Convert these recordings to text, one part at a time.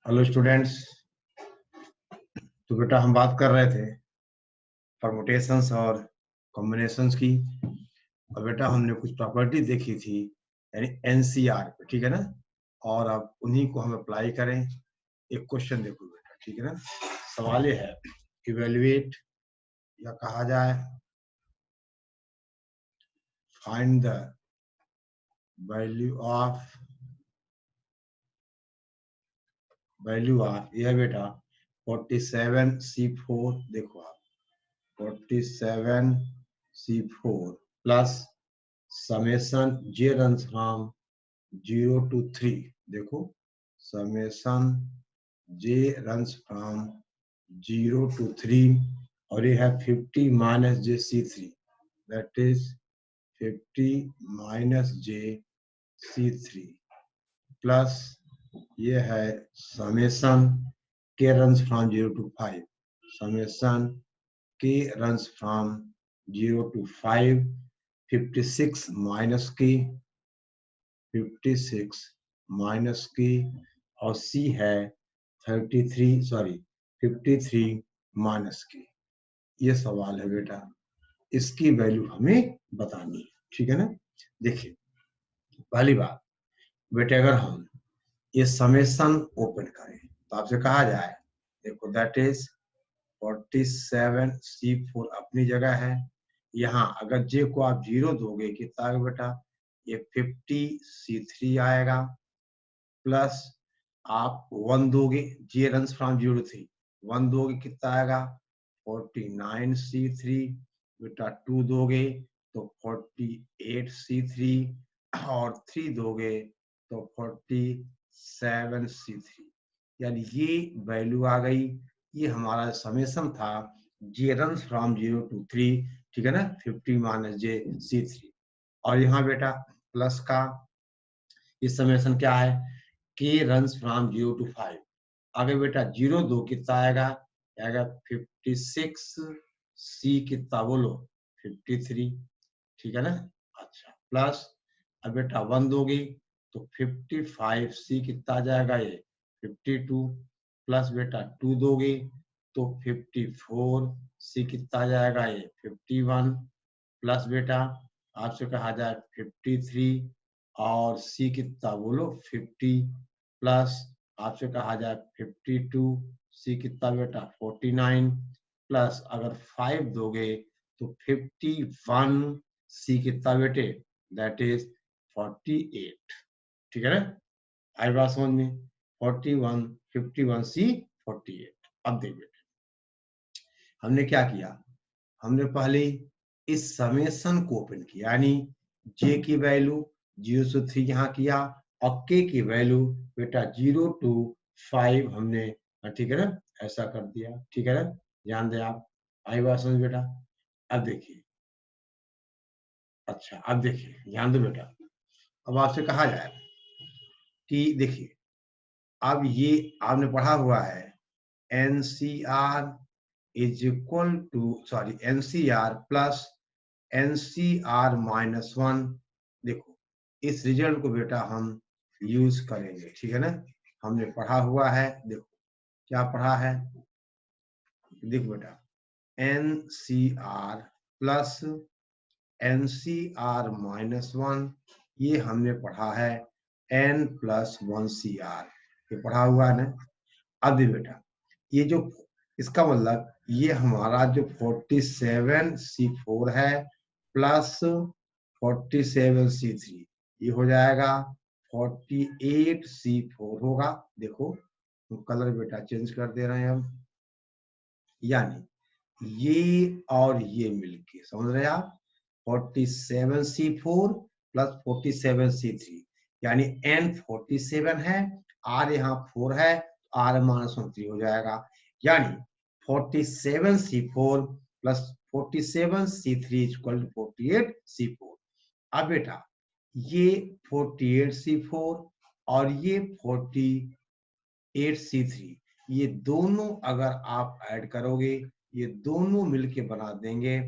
Hello students. तो बेटा हम बात कर रहे थे परमुटेशंस और कॉम्बिनेशंस की। और बेटा हमने कुछ प्रॉपर्टी देखी थी यानी एनसीआर पे, ठीक है ना। और अब उन्हीं को हम अप्लाई करें। एक क्वेश्चन देखो बेटा, ठीक है ना। सवाल ये है, इवेल्युएट या कहा जाए फाइंड द वैल्यू ऑफ ये है बेटा 47C4। देखो आप 47C4 plus summation j runs from 0 to 3। देखो summation j runs from 0 to 3 और ये है 50 minus J C3, that is 50 minus J C3 plus ये है समेशन के रन्स फ्रॉम 0 to 5, समेशन के रन्स फ्रॉम 0 to 5 56 माइनस की 56 माइनस की और सी है 53 माइनस की। ये सवाल है बेटा, इसकी वैल्यू हमें बतानी है, ठीक है ना। देखिए पहली बात बेटे, अगर हम ये समेशन ओपन करें तो आपसे कहा जाए, देखो दैट इज 47C4 अपनी जगह है। यहाँ अगर जे को आप 0 दोगे कितना आएगा बेटा, ये 50C3 आएगा प्लस आप 1 दोगे, जे रन्स फ्रॉम 0 to 3, 1 दोगे कितना आएगा 49C3 बेटा, 2 दोगे तो 48C3 और 3 दोगे तो 47C3। यानी ये वैल्यू आ गई। ये हमारा समेशन था जे रन्स फ्रॉम 0 to 3, ठीक है ना, 50 माइनस जे C3। और यहाँ बेटा प्लस का ये समेशन क्या है, के रन्स फ्रॉम 0 to 5। आगे बेटा 0 2 कितना आएगा, 56, सी कितना बोलो 53, ठीक है ना। अच्छा प्लस अब बेटा 1 दोगे तो 55, सी कितना आ जाएगा ये 52 प्लस बेटा 2 दोगे तो 54, सी कितना आ जाएगा ये 51 प्लस बेटा आपसे कहा जाए 53 और सी कितना बोलो 50 प्लस आपसे कहा जाए 52, सी कितना बेटा 49 प्लस अगर 5 दोगे तो 51, सी कितना बेटे दैट इज 48, ठीक है ना। आई बात समझ में, 41 51 सी 48। अब देख बेटे हमने क्या किया, हमने पहले इस समेशन को ओपन किया, यानी जे की वैल्यू 0 से 3 यहाँ किया और के की वैल्यू बेटा 0 to 5 हमने, ठीक है ना, ऐसा कर दिया, ठीक है ना। ध्यान दें आप, आई बात समझ बेटा। अब देखिए, अच्छा अब देखिए ध्यान दो बेटा, अब आपसे कहा जाए कि देखिए अब ये आपने पढ़ा हुआ है NCR is equal to sorry NCR plus NCR minus 1। देखो इस रिजल्ट को बेटा हम यूज करेंगे, ठीक है ना। हमने पढ़ा हुआ है, देखो क्या पढ़ा है, देखो बेटा एनसीआर प्लस एनसीआर माइनस 1, ये हमने पढ़ा है एन प्लस 1CR, ये पढ़ा हुआ है ना। अब भी बेटा ये जो इसका मतलब ये हमारा जो 47C4 है प्लस 47C3 ये हो जाएगा 48C4 होगा। देखो तो कलर बेटा चेंज कर दे रहे हैं हम, यानी ये और ये मिलके समझ रहे हैं आप 47C4 प्लस 47C3, यानी N 47 है, R यहाँ 4 है, R माइनस 3 हो जाएगा, यानी 47C4 plus 47C3 equal to 48C4। अब बेटा ये 48C4 और ये 48C3, ये दोनों अगर आप ऐड करोगे ये दोनों मिलके बना देंगे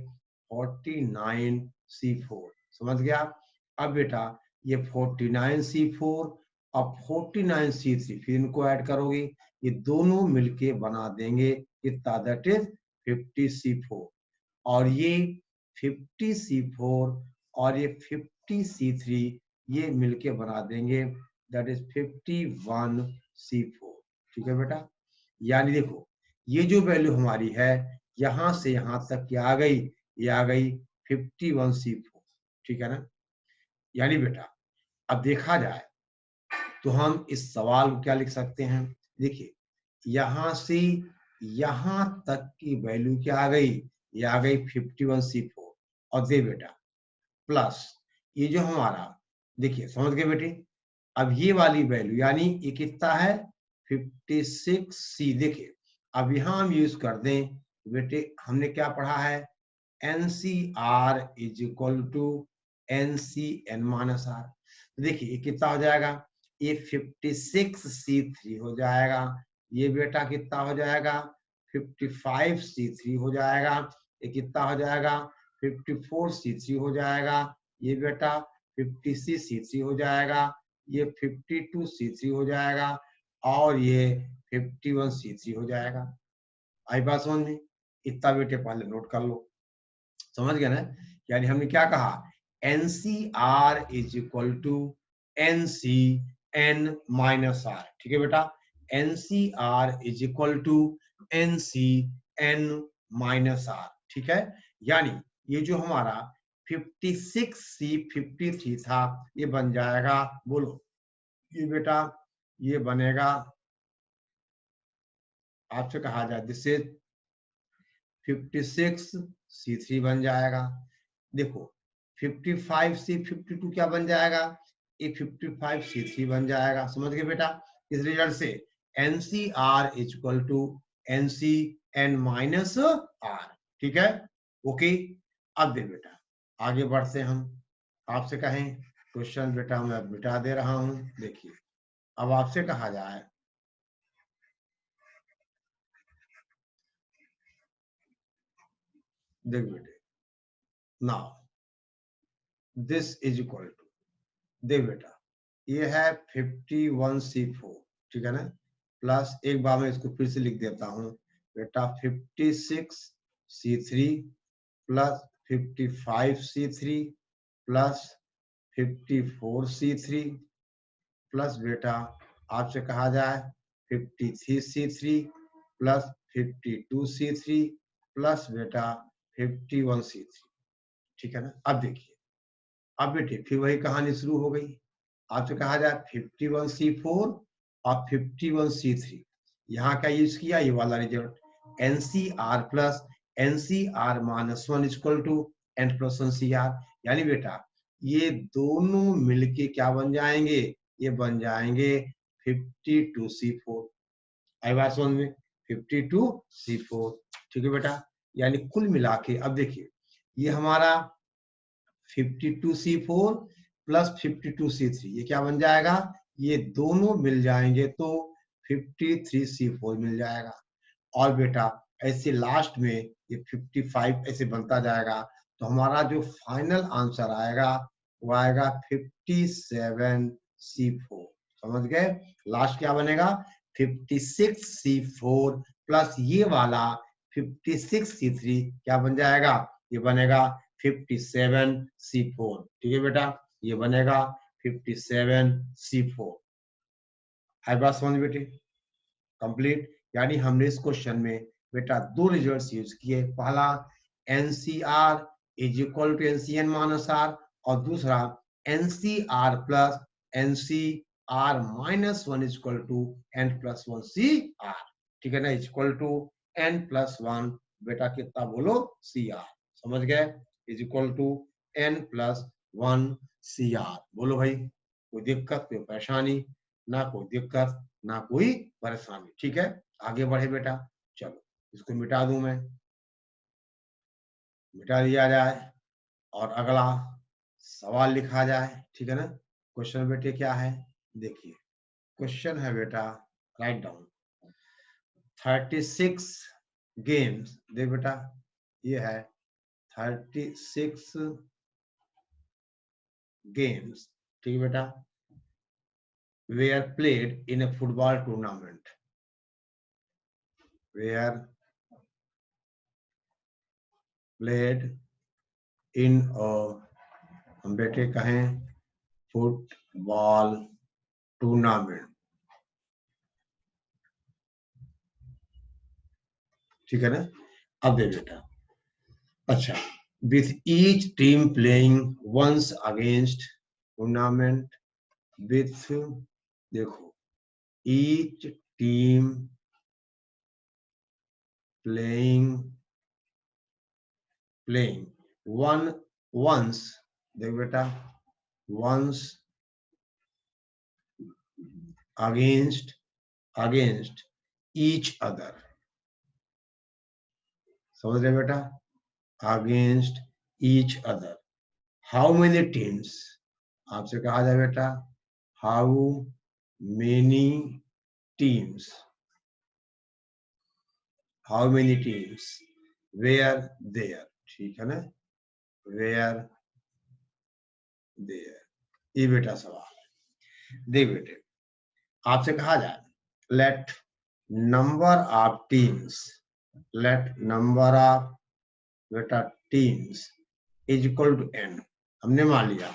49C4, समझ गया आप। अब बेटा ये 49C4 अब 49C3 फिर इनको ऐड करोगे, ये दोनों मिलके बना देंगे कितना, दैट इज 50C4, और ये 50C4 और ये 50C3 ये मिलके बना देंगे दैट इज 51C4। ठीक है बेटा, यानी देखो ये जो वैल्यू हमारी है यहां से यहां तक क्या आ गई, ये आ गई 51C4। ठीक है ना, यानी बेटा अब देखा जाए तो हम इस सवाल को क्या लिख सकते हैं, देखिए यहां से यहां तक की वैल्यू क्या आ गई, ये आ गई 51C4, और दे बेटा प्लस ये जो हमारा, देखिए समझ गए बेटे, अब ये वाली वैल्यू यानी ये कितना है 56C। देखिए अब यहां हम यूज कर दें बेटे, हमने क्या पढ़ा है, NCR is equal to NCN-R। देखिए ये कितना हो जाएगा, ये 56C3 हो जाएगा, ये बेटा कितना हो जाएगा 55C3 हो जाएगा, ये कितना हो जाएगा 54C3 हो जाएगा, ये बेटा 56C3 हो जाएगा, ये 52C3 हो जाएगा, और ये 51C3 हो जाएगा। आई बात समझ में, इतना बेटे पहले नोट कर लो, समझ गए ना, यानी हमने क्या कहा, NCR is equal to NCN-R। ठीक है बेटा, NCR is equal to NCN-R। ठीक है, यानी ये जो हमारा 56C53 था ये बन जाएगा, बोलो ये बेटा ये बनेगा, आपसे कहा जाए दिस इज 56C3 बन जाएगा। देखो 55C52 क्या बन जाएगा, ये 55C3 बन जाएगा। समझ गए बेटा, इस रिजल्ट से NCR is equal to NCN-R। ठीक है, ओके। अब दे बेटा आगे बढ़ते हम, आपसे कहें क्वेश्चन बेटा मैं मिटा दे रहा हूं। देखिए अब आपसे कहा जाए, देख बेटे now this is equal to, देख बेटा ये है 51C4। ठीक है ना, प्लस एक बार मैं इसको फिर से लिख देता हूं बेटा 56C3 plus 55C3 plus 54C3 plus बेटा आपसे कहा जाए 53C3 प्लस 52C3 प्लस बेटा 51C3। ठीक है ना, अब देखिए, अब बेटे फिर वही कहानी शुरू हो गई, आपसे कहा जाए 51C4 और 51C3, यहाँ क्या यूज किया, ये वाला result NCR plus NCR-1 equal to N+1CR, यानी बेटा ये दोनों मिलके क्या बन जाएंगे, ये बन जाएंगे 52C4। आई बात समझ में, 52C4। ठीक है बेटा, यानी कुल मिला के अब देखिए ये हमारा 52C4 प्लस 52C3 ये क्या बन जाएगा, ये दोनों मिल जाएंगे तो 53C4 मिल जाएगा, और बेटा ऐसे लास्ट में ये 55 ऐसे बनता जाएगा, तो हमारा जो फाइनल आंसर आएगा वो आएगा 57C4। समझ गए, लास्ट क्या बनेगा 56C4 प्लस ये वाला 56C3 क्या बन जाएगा, ये बनेगा 57C4। ठीक है बेटा, ये बनेगा 57C4। है बात समझ बेटे, कंप्लीट। यानी हमने इस क्वेश्चन में बेटा दो रिजल्ट्स यूज किए, पहला NCR is equal to NCN-R, और दूसरा NCR plus NCR-1 equal to N+1CR। ठीक है ना, इक्वल टू N+1 बेटा कितना बोलो CR। समझ गए, इज इक्वल टू N+1CR। बोलो भाई कोई दिक्कत कोई परेशानी, ना कोई दिक्कत ना कोई परेशानी। ठीक है, आगे बढ़े बेटा, चलो इसको मिटा दूं मैं, मिटा दिया जाए और अगला सवाल लिखा जाए। ठीक है ना, क्वेश्चन बेटे क्या है, देखिए क्वेश्चन है बेटा, राइट डाउन 36 गेम्स, देख बेटा ये है 36 गेम्स। ठीक है बेटा, were played in a football tournament. Were played in a, हम बेटे कहें, फुटबॉल टूर्नामेंट। ठीक है ना? अब दे बेटा, अच्छा, with each team playing once against tournament with, देखो, each team playing once, देखो बेटा, once against each other, समझ रहे बेटा? against each other. How many teams? आपसे कहा जाए बेटा, how many teams? How many teams were there? ठीक है ना? Were there? ये बेटा सवाल है। देख बेटे, आपसे कहा जाए, let number of teams, let number of बेटा teams is equal to n। हमने मान लिया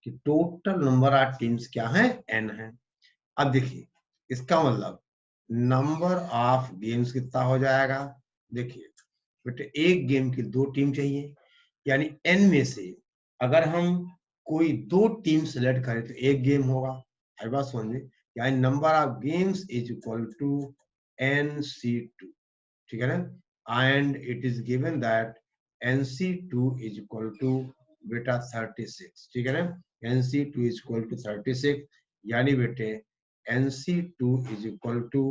कि टोटल नंबर ऑफ टीम्स क्या है? n है। अब देखिए, इसका मतलब नंबर ऑफ गेम्स कितना हो जाएगा? देखिए बेटे, एक गेम की 2 टीम चाहिए, यानी n में से अगर हम कोई 2 टीम सेलेक्ट करें तो एक गेम होगा। आई बात समझे? यानी number of games is equal to NC2। ठीक है ना? And it is given that NC2 is equal to बेटा 36। ठीक है ना? NC2 इज इक्वल टू 36, यानी बेटे NC2 इज इक्वल टू,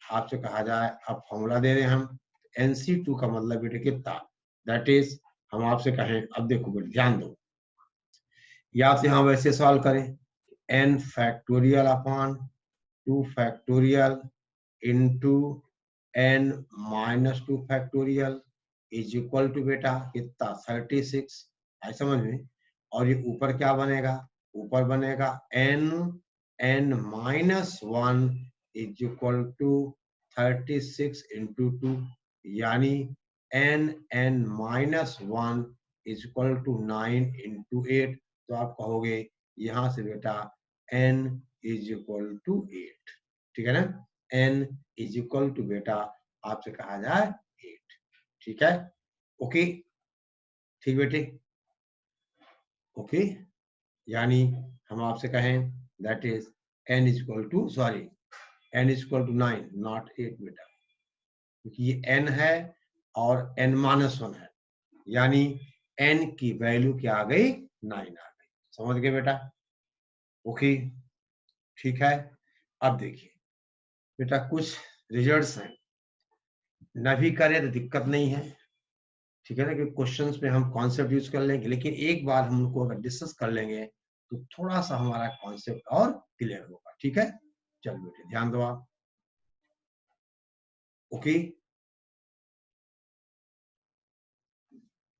आपसे कहा जाए, अब फॉर्मूला दे रहे हैं हम, NC2 का मतलब बेटे कितना? दैट इज, हम आपसे कहें, अब देखो बेटे ध्यान दो, या तो हम वैसे सॉल्व करें, n factorial upon 2 factorial into n minus 2 factorial is equal to बेटा कितना? 36। आई समझ में? और ये ऊपर क्या बनेगा? ऊपर बनेगा n minus 1 is equal to 36 into 2, यानी n minus 1 is equal to 9 into 8। तो आप कहोगे यहां से बेटा n इज इक्वल टू 8। ठीक है ना? n इज इक्वल टू बेटा, आपसे कहा जाए 8। ठीक है? ओके, ठीक बेटे? ओके, यानी हम आपसे कहें that is n is equal to, sorry, n is equal to 9 not 8 बेटा, क्योंकि ये n है और n माइनस 1 है, यानी n की वैल्यू क्या आ गई? 9 आ गई। समझ गए बेटा? ओके, ठीक है। अब देखिए बेटा, कुछ रिजल्ट्स हैं, न भी करें तो दिक्कत नहीं है। ठीक है ना? कि क्वेश्चंस में हम कॉन्सेप्ट यूज कर लेंगे, लेकिन एक बार हम उनको अगर डिस्कस कर लेंगे तो थोड़ा सा हमारा कॉन्सेप्ट और क्लियर होगा। ठीक है? चलो बेटे ध्यान दो आप। ओके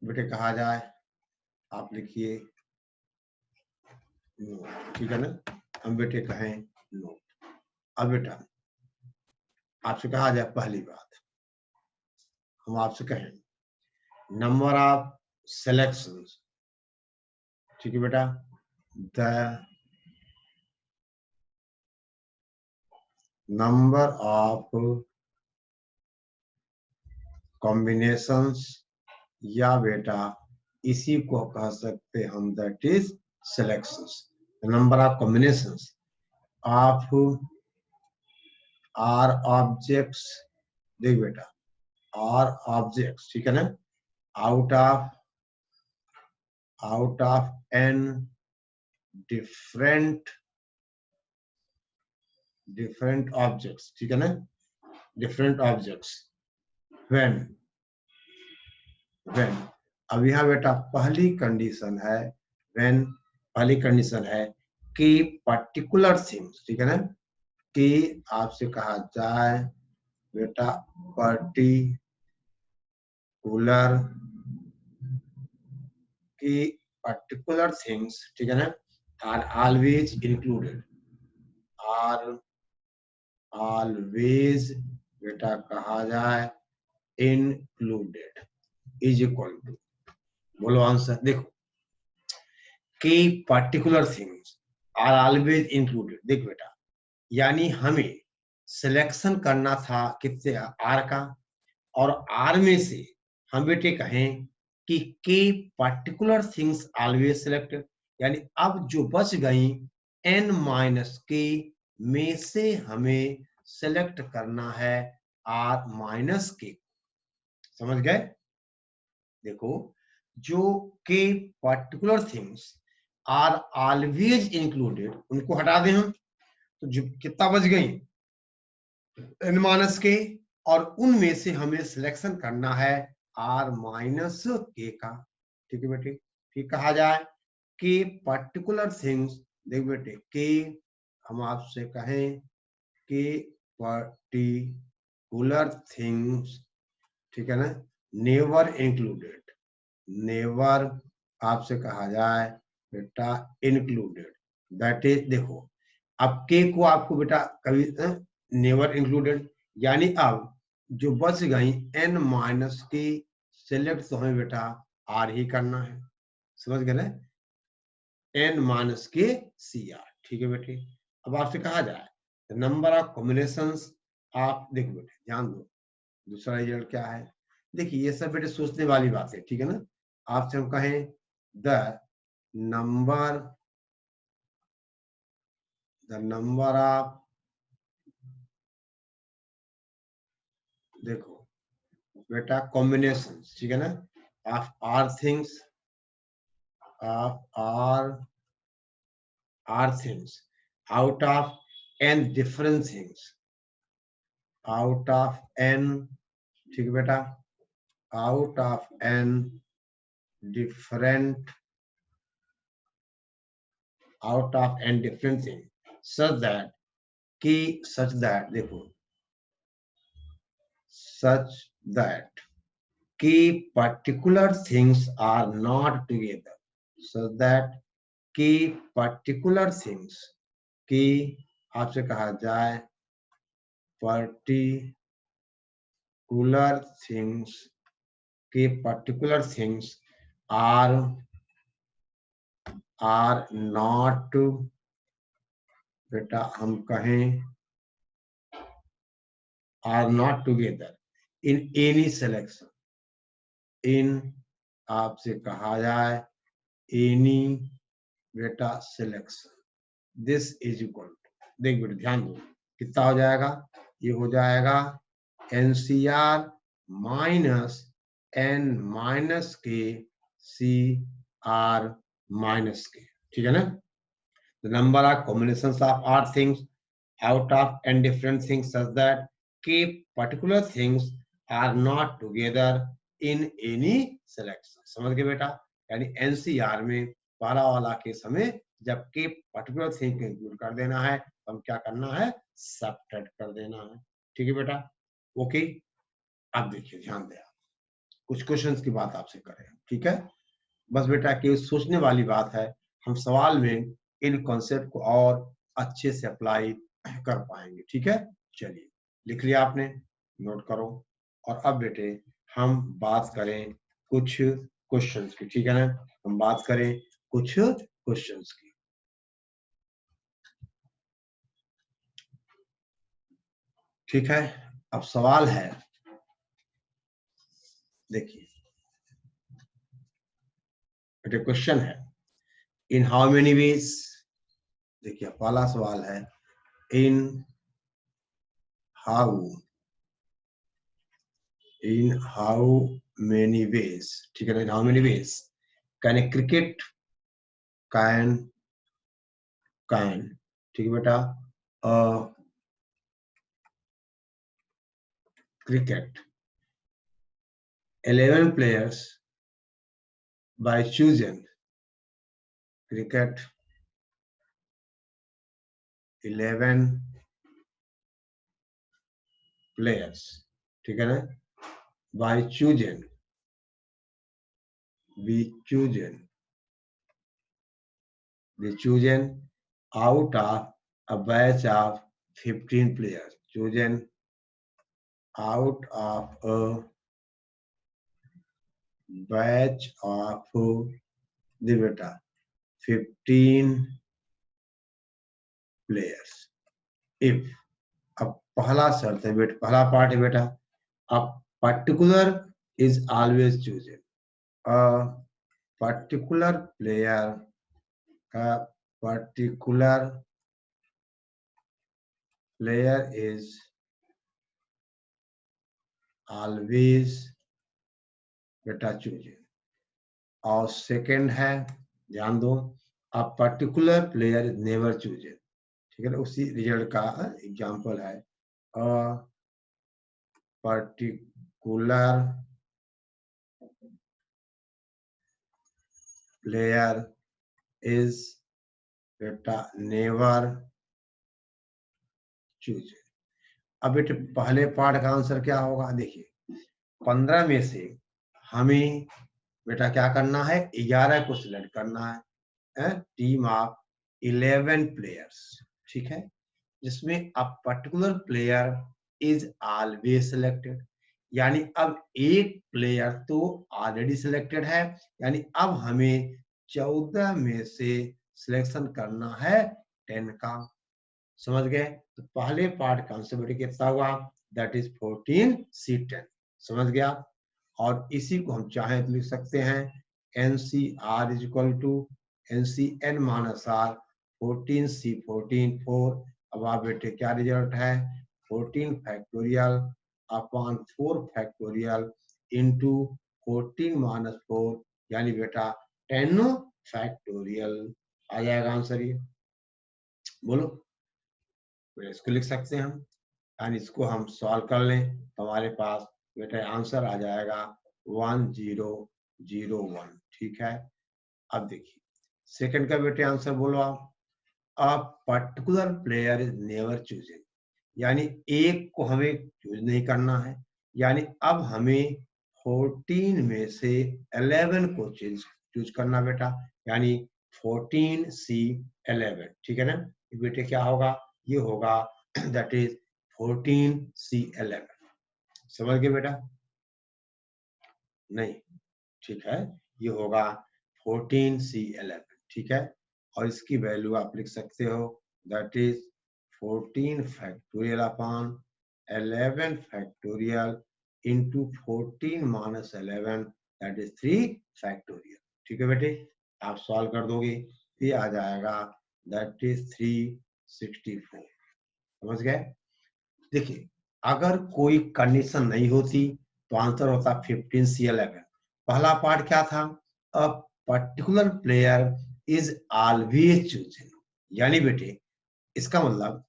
बेटे, कहा जाए, आप लिखिए नोट। ठीक है ना? हम बेटे कहें नोट। अब बेटा आपसे कहा जाए, पहली बात हम आपसे कहें नंबर ऑफ सिलेक्शंस। ठीक है बेटा? द नंबर ऑफ कॉम्बिनेशंस, या बेटा इसी को कह सकते हम that is selections. Number of combinations of R objects, देख बेटा, आर ऑब्जेक्ट्स, ठीक है ना, out of N different objects. ठीक है ना? डिफरेंट ऑब्जेक्ट्स व्हेन अब यहाँ बेटा पहली कंडीशन है, व्हेन पहली कंडीशन है कि पर्टिकुलर थिंग्स। ठीक है ना? कि आपसे कहा जाए बेटा पर्टिकुलर थिंग्स, ठीक है ना, are always included, are always बेटा कहा जाए इंक्लूडेड इज इक्वल टू, बोलो आंसर। देखो कि particular things are always included, देख बेटा यानी हमें सिलेक्शन करना था किससे, आर का, और आर में से हम बेटे कहें कि के पर्टिकुलर थिंग्स ऑलवेज सिलेक्टेड, यानी अब जो बच गई n माइनस के में से हमें सेलेक्ट करना है आर माइनस के। समझ गए? देखो जो के particular things are always included उनको हटा दें हम, तो जो कितना बच गई n माइनस के, और उनमें से हमें सिलेक्शन करना है आर माइनस के का। ठीक है बेटे, फिर कहा जाए कि पर्टिकुलर थिंग्स, देख बेटे के हम आपसे कहें कि पर्टिकुलर थिंग्स, ठीक है ना, नेवर इंक्लूडेड, नेवर आपसे कहा जाए बेटा इंक्लूडेड, दैट इज, देखो अब के को आपको बेटा कभी नेवर इंक्लूडेड, यानी अब जो बच गई n माइनस की सेलेक्ट तो हमें बेटा आर ही करना है। समझ गए ना, n माइनस के सी आर। ठीक है बेटे, अब आपसे कहा जाए नंबर ऑफ कॉम्बिनेशंस, आप देखो बेटे ध्यान दो दूसरा रिजल्ट क्या है। देखिए ये सब बेटे सोचने वाली बात है, ठीक है ना। आपसे हम कहें द नंबर ऑफ, देखो बेटा कॉम्बिनेशन, ठीक है ना, of R things, of R things out of n different things, out of n, ठीक है बेटा, out of n different, out of n different thing, such that कि, सच दैट, देखो सच दैट कि particular things are not together, such that कि particular things की आपसे कहा जाए पर्टिकुलर थिंग्स की पर्टिकुलर थिंग्स आर नॉट, बेटा हम कहें are not together in any selection, इन आपसे कहा जाए एनी बेटा selection, this is equal to, देख बेटा ध्यान दो कितना हो जाएगा, ये हो जाएगा एनसीआर माइनस n माइनस के सी आर माइनस के, ठीक है ना। The number of combinations of r things out of n different things such that k particular things are not together in any selection। समझ गए बेटा, यानी एनसीआर में पहला वाला केस हमें जब के पर्टिकुलर थिंग को इंक्लूड कर देना है तो हम क्या करना है, सबट्रैक्ट कर देना है। ठीक है बेटा, ओके। अब देखिए ध्यान दें, कुछ क्वेश्चंस की बात आपसे करें, ठीक है। बस बेटा केवल सोचने वाली बात है, हम सवाल में इन कॉन्सेप्ट को और अच्छे से अप्लाई कर पाएंगे। ठीक है, चलिए लिख लिया आपने, नोट करो। और अब बेटे हम बात करें कुछ क्वेश्चंस की, ठीक है ना, हम बात करें कुछ क्वेश्चंस की। ठीक है, अब सवाल है, देखिए बेटे क्वेश्चन है इन हाउ मेनी वेज, देखिए पहला सवाल है इन हाउ मेनी वेज, ठीक है ना, in how many ways can a cricket can, ठीक है बेटा, cricket 11 players by choosing cricket 11 players, ठीक है ना, by choosing out of a batch of 15 players chosen out of a batch of the beta 15 players if अब पहला शर्त है बेटा, पहला पार्ट है बेटा, a particular is always chosen, a particular player, a particular player is always बेटा chosen। और सेकंड है, ध्यान दो, a particular player is never chosen, ठीक है ना, उसी रिजल्ट का एग्जांपल है, a particular player is बेटा never chosen। अब बेटे पहले पार्ट का आंसर क्या होगा, देखिए 15 में से हमें बेटा क्या करना है, 11 को सिलेक्ट करना है, टीम ऑफ 11 प्लेयर्स, ठीक है, जिसमें a particular player is always selected, यानी अब एक प्लेयर तो ऑलरेडी सिलेक्टेड है, यानी अब हमें 14 में से सिलेक्शन करना है 10 का, समझ गए। तो पहले पार्ट का आंसर बेटे कितना हुआ, दैट इज 14C10, समझ गया। और इसी को हम चाहें तो लिख सकते हैं NCR is equal to NCN minus R 14C14 4। अब आप बेटे क्या रिजल्ट है, 14 factorial upon 4 factorial into 14 minus 4, यानी बेटा 10 फैक्टोरियल आ जाएगा आंसर। ये बोलो, इसको लिख सकते हैं हम, यानी इसको हम सॉल्व कर लें तो हमारे पास बेटा आंसर आ जाएगा 1001, ठीक है। अब देखिए सेकंड का बेटे आंसर बोलो आप, a particular player is never chosen, यानी एक को हमें चूज नहीं करना है, यानी अब हमें 14 में से 11 को चूज करना बेटा, यानी 14C11, ठीक है ना। बेटे क्या होगा, ये होगा दैट इज 14C11, समझ गए बेटा, नहीं, ठीक है, ये होगा 14C11, ठीक है। और इसकी वैल्यू आप लिख सकते हो that is 14 factorial upon 11 factorial into 14 minus 11 that is 3 factorial, ठीक है बेटे। आप सॉल्व कर दोगे ये आ जाएगा दैट इज 364, समझ गए। देखिए अगर कोई कंडीशन नहीं होती तो आंसर होता 15C11। पहला पार्ट क्या था, a particular player is always chosen, यानी बेटे इसका मतलब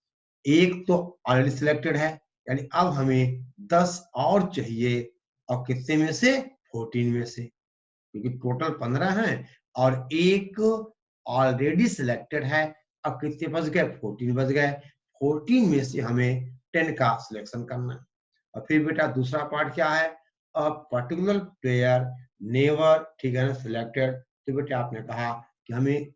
एक तो ऑलरेडी सिलेक्टेड है, यानी अब हमें 10 और चाहिए, और कितने में से, 14 में से, क्योंकि टोटल 15 है और एक ऑलरेडी सिलेक्टेड है, अब कितने बच गए, 14 बच गए, 14 में से हमें 10 का सिलेक्शन करना है। और फिर बेटा दूसरा पार्ट क्या है, अ पर्टिकुलर प्लेयर नेवर, ठीक है ना, सिलेक्टेड, तो बेटा आपने कहा कि हमें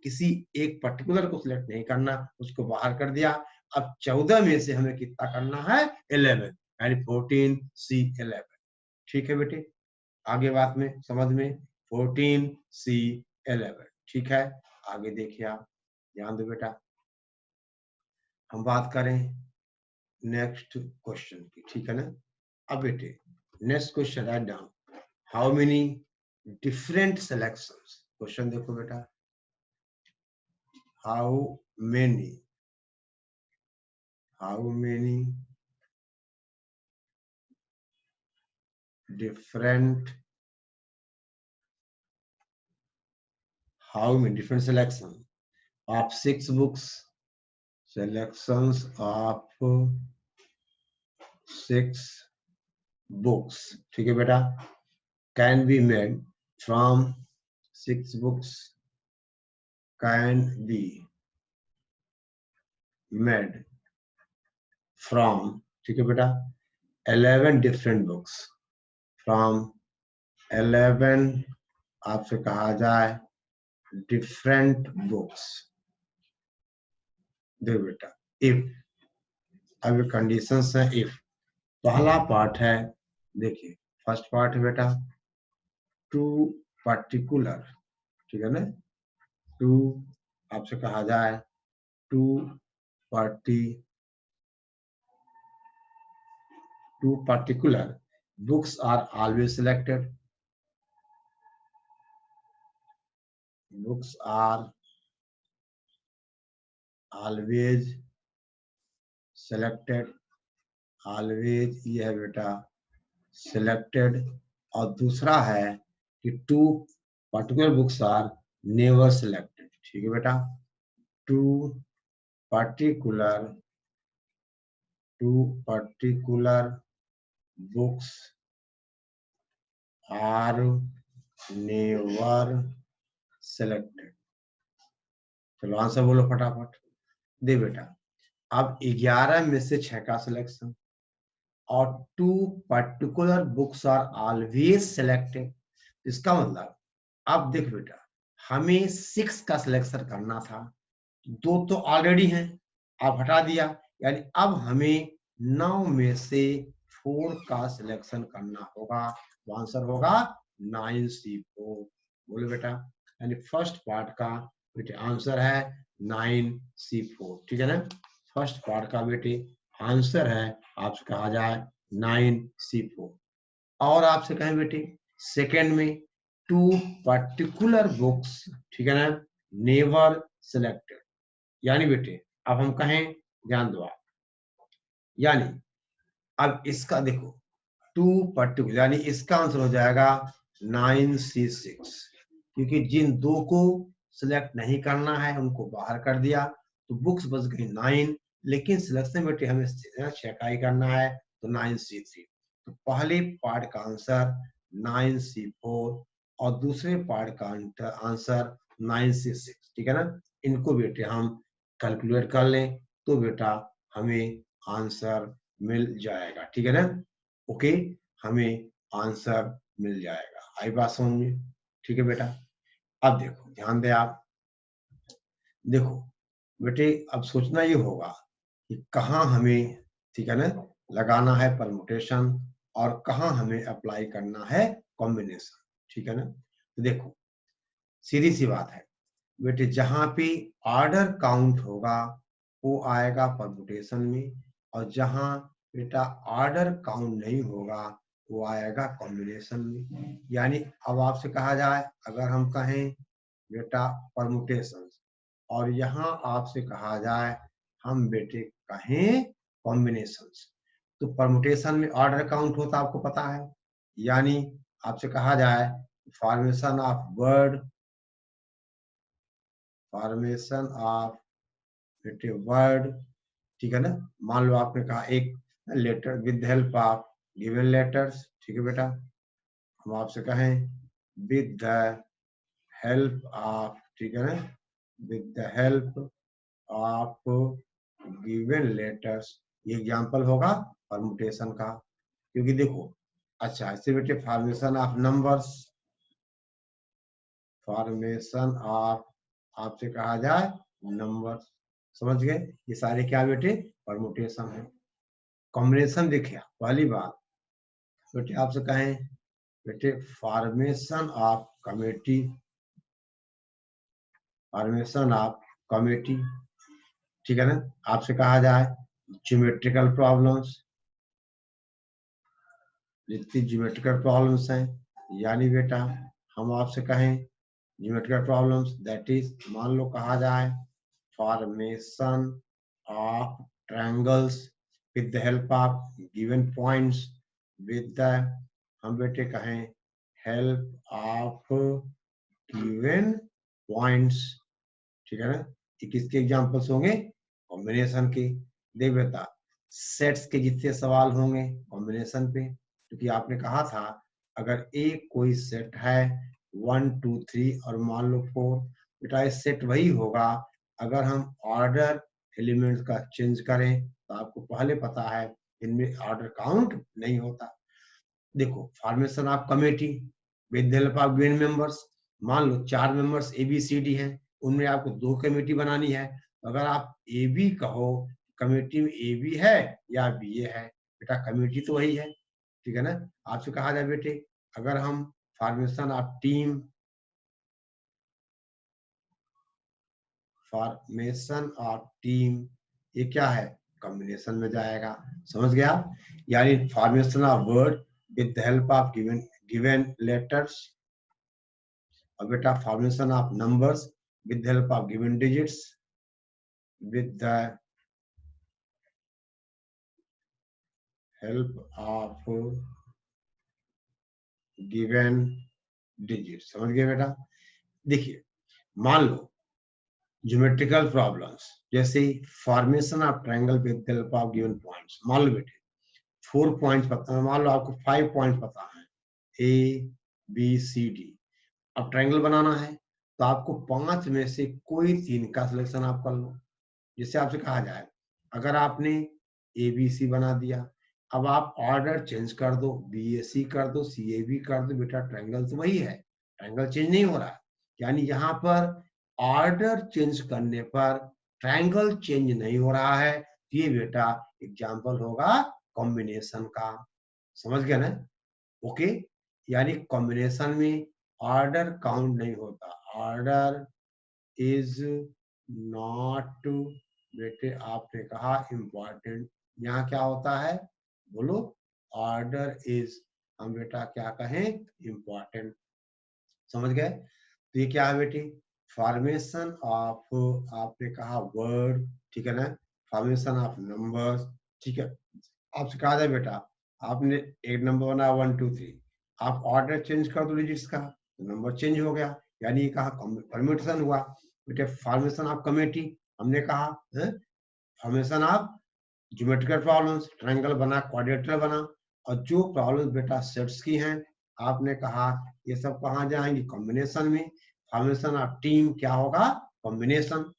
किसी एक पर्टिकुलर को सिलेक्ट नहीं करना, उसको बाहर कर दिया। अब 14 में से हमें कितना करना है, 11, यानी 14C11, ठीक है बेटे, आगे बात में समझ में, 14C11, ठीक है। आगे देखिए आप, ध्यान दो बेटा, हम बात करें नेक्स्ट क्वेश्चन की, ठीक है ना। अब बेटे next question write down, how many different selections, question देखो बेटा, how many different selection of 6 books, selections of 6 books, ठीक है बेटा, can be made from 6 books, can be made from, ठीक है बेटा, 11 different books, from 11 आपसे कहा जाए different books, देखो बेटा, इफ अब कंडीशंस है इफ। पहला पार्ट है, देखिए फर्स्ट पार्ट है बेटा टू पर्टिकुलर, ठीक है ना, टू आपसे कहा जाए to particular books are always selected. Books are always selected. always ये है बेटा selected। और दूसरा है कि two particular books are never selected। ठीक है बेटा, two particular books are never selected। चलो आंसर बोलो फटाफट। दे बेटा, अब 11 में से 6 का सिलेक्शन और two particular books are always selected. इसका मतलब अब देख बेटा, हमें 6 का सिलेक्शन करना था, 2 तो ऑलरेडी हैं, आप हटा दिया, यानी अब हमें 9 में से 4 का सिलेक्शन करना होगा। तो आंसर होगा 9C4। बोलो बेटा, यानी फर्स्ट पार्ट का बेटे आंसर है 9C4। ठीक है ना, फर्स्ट पार्ट का बेटे आंसर है आपसे कहा जाए 9C4। और आपसे कहें बेटे सेकंड में टू पर्टिकुलर बुक्स, ठीक है ना, नेवर सिलेक्टेड। यानी बेटे अब हम कहें, ध्यान दो आप, यानी अब इसका देखो टू पर्टिकुलर, यानी इसका आंसर हो जाएगा 9C6, क्योंकि जिन 2 को सिलेक्ट नहीं करना है उनको बाहर कर दिया, तो बुक्स बच गई 9, लेकिन सिलेक्शन बेटे हमें 6 का ही करना है, तो 9C3। तो पहले पार्ट का आंसर 9C4 और दूसरे पार्ट का आंसर 9C6। ठीक है ना, इनको बेटे हम कैलकुलेट कर लें तो बेटा हमें आंसर मिल जाएगा। ठीक है ना, ओके, हमें आंसर मिल जाएगा। आई बात समझ में? ठीक है बेटा, अब देखो ध्यान दे आप, देखो बेटे अब सोचना ये होगा कि कहाँ हमें, ठीक है ना, लगाना है परमुटेशन और कहाँ हमें अप्लाई करना है कॉम्बिनेशन। ठीक है ना, तो देखो सीधी सी बात है बेटे, जहां पे ऑर्डर काउंट होगा वो आएगा परमुटेशन में, और जहां बेटा ऑर्डर काउंट नहीं होगा वो आएगा कॉम्बिनेशन में। यानी अब आपसे कहा जाए, अगर हम कहें बेटा परमुटेशन और यहाँ आपसे कहा जाए हम बेटे कहें कॉम्बिनेशन, तो परमुटेशन में ऑर्डर काउंट होता आपको पता है। यानी आपसे कहा जाए formation of word, formation of बेटे वर्ड, ठीक है ना, मान लो आपने कहा एक letter with help of given letters. ठीक है बेटा, हम आपसे कहें विद द हेल्प ऑफ, ठीक है ना, with the help of given letters, ये एग्जांपल होगा परमुटेशन का। क्योंकि देखो अच्छा इससे बेटे formation of numbers, formation of आपसे कहा जाए नंबर्स, समझ गए, ये सारे क्या बेटे परमुटेशन है। कॉम्बिनेशन देखिए पहली बात बेटे आपसे कहें बेटे formation of committee, formation of committee, ठीक है ना, आपसे कहा जाए ज्योमेट्रिकल प्रॉब्लम्स, जितनी ज्योमेट्रिकल प्रॉब्लम्स हैं, यानी बेटा हम आपसे कहें ज्योमेट्रिकल प्रॉब्लम्स दैट इज, मान लो कहा जाए formation of triangles with the help of given points, with the हम बेटे कहें हेल्प ऑफ गिवन पॉइंट्स। ठीक है ना, ये किसके एग्जांपल्स होंगे कॉम्बिनेशन के। देख बेटा सेट्स के जितने सवाल होंगे कॉम्बिनेशन पे, क्योंकि आपने कहा था अगर एक कोई सेट है 1 2 3 और मान लो 4, बेटा ये सेट वही होगा अगर हम ऑर्डर एलिमेंट्स का चेंज करें, तो आपको पहले पता है इनमें ऑर्डर काउंट नहीं होता। देखो formation of committee with help of given members, मान लो 4 मेंबर्स ABCD हैं, उनमें आपको 2 कमेटी बनानी है, अगर आप ए बी कहो, कम्युनिटी में ए बी है या बी ए है, बेटा कम्युनिटी तो वही है, ठीक है ना। आपसे कहा जाए बेटे, अगर हम फॉर्मेशन ऑफ टीम, ये क्या है, कॉम्बिनेशन में जाएगा, समझ गया। यानी formation of word with the help of given letters, और बेटा formation of numbers with the help of given digits, with the help of given digit, समझ गए बेटा। देखिए, मान लो ज्योमेट्रिकल प्रॉब्लम्स, जैसे formation of triangle with the help of given points. मान लो बेटे 4 पॉइंट्स पता है, मान लो आपको 5 पॉइंट्स पता है, ए बी सी डी। अब ट्रायंगल बनाना है तो आपको 5 में से कोई 3 का सिलेक्शन आप कर लो। जिससे आपसे कहा जाए, अगर आपने ए बी सी बना दिया, अब आप ऑर्डर चेंज कर दो, बी ए सी कर दो, सी ए बी कर दो, बेटा ट्रायंगल तो वही है, ट्रायंगल चेंज नहीं हो रहा। यानी यहाँ पर ऑर्डर चेंज करने पर ट्रायंगल चेंज नहीं हो रहा है, ये बेटा एग्जाम्पल होगा कॉम्बिनेशन का, समझ गया ना। ओके, यानी कॉम्बिनेशन में ऑर्डर काउंट नहीं होता, ऑर्डर इज नॉट, बेटे आपने कहा इम्पॉर्टेंट, यहाँ क्या होता है बोलो, ऑर्डर इज, हम बेटा क्या कहें, इम्पॉर्टेंट, समझ गए। तो ये क्या है बेटे, फॉर्मेशन ऑफ, आपने कहा वर्ड, ठीक है ना, फॉर्मेशन ऑफ नंबर्स, ठीक है। आपसे कहा जाए बेटा, आपने एक नंबर बनाया 1 2 3, आप ऑर्डर चेंज कर दो डिजिट्स का, तो नंबर चेंज हो गया, यानी ये कहा परम्यूटेशन हुआ। बेटे फॉर्मेशन ऑफ कमेटी, हमने कहा formation of geometrical problems, triangle बना, क्वाड्रेटर बना, और जो प्रॉब्लम्स बेटा सेट्स की हैं, आपने कहा ये सब कहाँ जाएंगी, कॉम्बिनेशन में। फॉर्मेशन ऑफ टीम क्या होगा, कॉम्बिनेशन,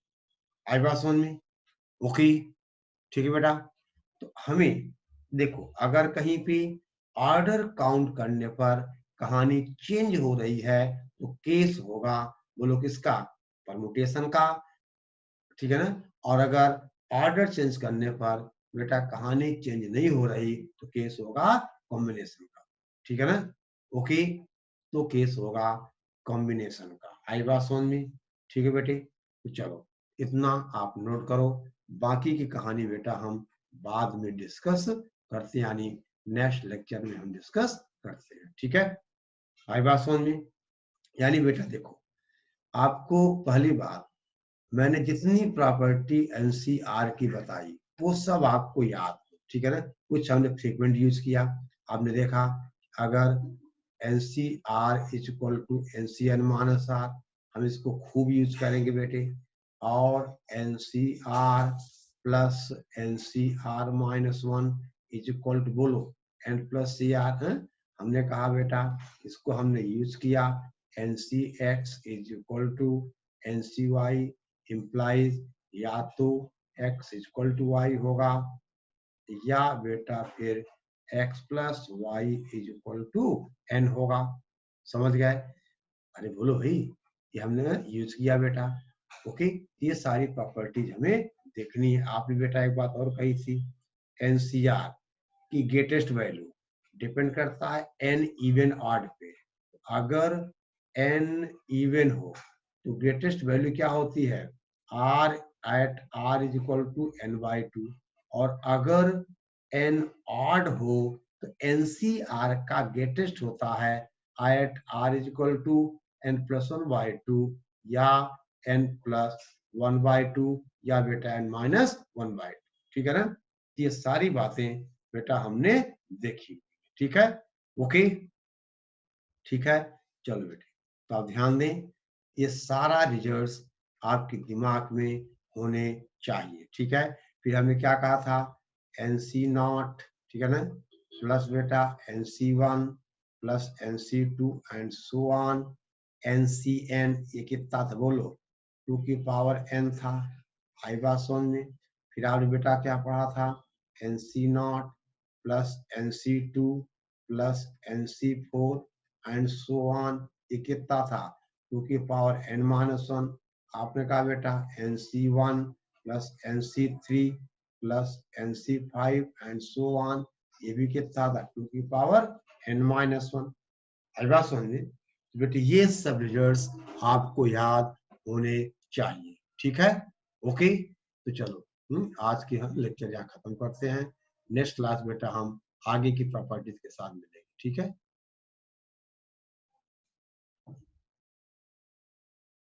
आई बात समझ में। ओके, ठीक है बेटा। तो हमें देखो, अगर कहीं पे ऑर्डर काउंट करने पर कहानी चेंज हो रही है तो केस होगा, बोलो किसका, परमुटेशन का, ठीक है ना। और अगर ऑर्डर चेंज करने पर बेटा कहानी चेंज नहीं हो रही तो केस होगा कॉम्बिनेशन का, ठीक है ना। ओके, तो केस होगा कॉम्बिनेशन का, आई बात समझ में, ठीक है बेटे। तो चलो इतना आप नोट करो, बाकी की कहानी बेटा हम बाद में डिस्कस करते हैं, यानी नेक्स्ट लेक्चर में हम डिस्कस करते हैं, ठीक है। आई बात समझ में। यानी बेटा देखो, आपको पहली बात, मैंने जितनी प्रॉपर्टी एनसीआर की बताई वो सब आपको याद हो, ठीक है ना। कुछ हमने फ्रीक्वेंट यूज किया, आपने देखा अगर NCR is equal to NCN minus R, हम इसको खूब यूज करेंगे बेटे, और NCR plus NCR minus 1 is equal to, बोलो एन प्लस सी आर, हमने कहा बेटा इसको हमने यूज किया, NCX is equal to NCY implies या तो x इक्वल टू वाई होगा, या बेटा फिर x plus Y is equal to N होगा, समझ गए। अरे बोलो भाई, ये हमने यूज किया बेटा। ओके, ये सारी प्रॉपर्टीज हमें देखनी है। आपने बेटा एक बात और कही थी, एनसीआर की ग्रेटेस्ट वैल्यू डिपेंड करता है एन इवन ऑड पे, अगर एन इवन हो तो ग्रेटेस्ट वैल्यू क्या होती है, R at R is equal to N by two, और अगर एन ऑड हो तो एनसीआर का ग्रेटेस्ट होता है at R is equal to N plus 1 by two, या एन प्लस 1 बाई टू, या बेटा एन माइनस 1 बाई टू, ठीक है ना। ये सारी बातें बेटा हमने देखी, ठीक है। ओके, ठीक है, चलो बेटे, तो आप ध्यान दें, ये सारा रिजल्ट्स आपके दिमाग में होने चाहिए, ठीक है। फिर हमने क्या कहा था, एनसी नॉट, ठीक है ना, प्लस बेटा NC1 plus NC2 and so on, NCN ये कितना था बोलो, 2 की पावर n था, आई बात समझ में। फिर आपने बेटा क्या पढ़ा था, NC0 plus NC2 plus NC4 and so on, ये कितना था, 2 की पावर n माइनस 1, आपने कहा बेटा NC1 plus NC3 plus NC5 and so on, ये भी कितना था 2 की पावर n-1। आई बात समझ में? बेटे ये सब रिजल्ट्स आपको याद होने चाहिए, ठीक है? ओके, तो चलो आज की हम लेक्चर यहाँ खत्म करते हैं। नेक्स्ट क्लास बेटा हम आगे की प्रॉपर्टीज के साथ मिलेंगे, ठीक है?